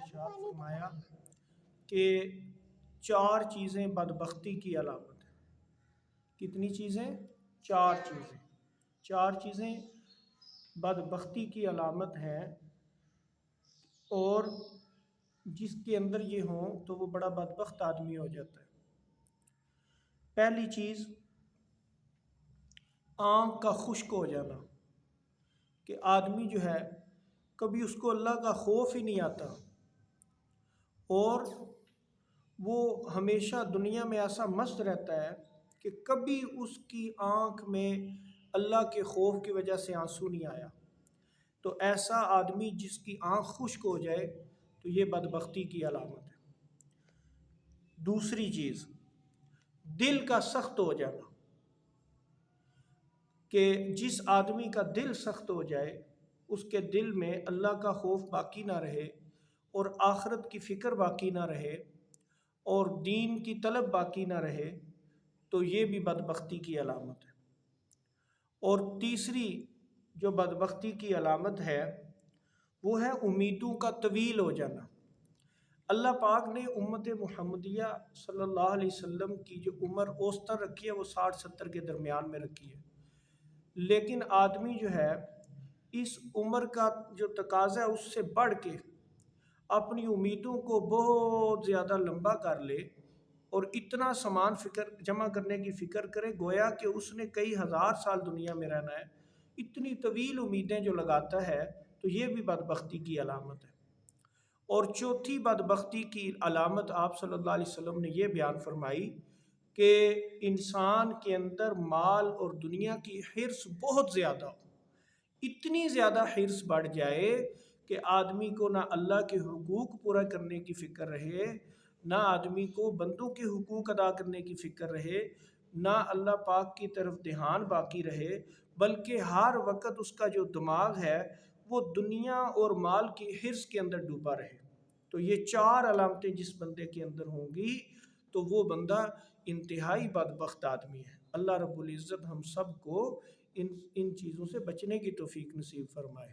ارشاد فرمایا کہ 4 چیزیں بدبختی کی علامت ہے۔ کتنی چیزیں؟ 4 چیزیں۔ 4 چیزیں بدبختی کی علامت ہیں، اور جس کے اندر یہ ہوں تو وہ بڑا بدبخت آدمی ہو جاتا ہے۔ پہلی چیز، آنکھ کا خشک ہو جانا، کہ آدمی جو ہے کبھی اس کو اللہ کا خوف ہی نہیں آتا، اور وہ ہمیشہ دنیا میں ایسا مست رہتا ہے کہ کبھی اس کی آنکھ میں اللہ کے خوف کی وجہ سے آنسو نہیں آیا۔ تو ایسا آدمی جس کی آنکھ خشک ہو جائے تو یہ بدبختی کی علامت ہے۔ دوسری چیز، دل کا سخت ہو جانا، کہ جس آدمی کا دل سخت ہو جائے، اس کے دل میں اللہ کا خوف باقی نہ رہے، اور آخرت کی فکر باقی نہ رہے، اور دین کی طلب باقی نہ رہے، تو یہ بھی بدبختی کی علامت ہے۔ اور تیسری جو بدبختی کی علامت ہے وہ ہے امیدوں کا طویل ہو جانا۔ اللہ پاک نے امت محمدیہ صلی اللہ علیہ وسلم کی جو عمر اوسطن رکھی ہے وہ 60-70 کے درمیان میں رکھی ہے، لیکن آدمی جو ہے اس عمر کا جو تقاضا ہے اس سے بڑھ کے اپنی امیدوں کو بہت زیادہ لمبا کر لے، اور اتنا سامان جمع کرنے کی فکر کرے گویا کہ اس نے کئی ہزار سال دنیا میں رہنا ہے، اتنی طویل امیدیں جو لگاتا ہے، تو یہ بھی بدبختی کی علامت ہے۔ اور چوتھی بدبختی کی علامت آپ صلی اللہ علیہ وسلم نے یہ بیان فرمائی کہ انسان کے اندر مال اور دنیا کی حرص بہت زیادہ ہو، اتنی زیادہ حرص بڑھ جائے کہ آدمی کو نہ اللہ کے حقوق پورا کرنے کی فکر رہے، نہ آدمی کو بندوں کے حقوق ادا کرنے کی فکر رہے، نہ اللہ پاک کی طرف دھیان باقی رہے، بلکہ ہر وقت اس کا جو دماغ ہے وہ دنیا اور مال کی حرص کے اندر ڈوبا رہے۔ تو یہ 4 علامتیں جس بندے کے اندر ہوں گی تو وہ بندہ انتہائی بدبخت آدمی ہے۔ اللہ رب العزت ہم سب کو ان چیزوں سے بچنے کی توفیق نصیب فرمائے۔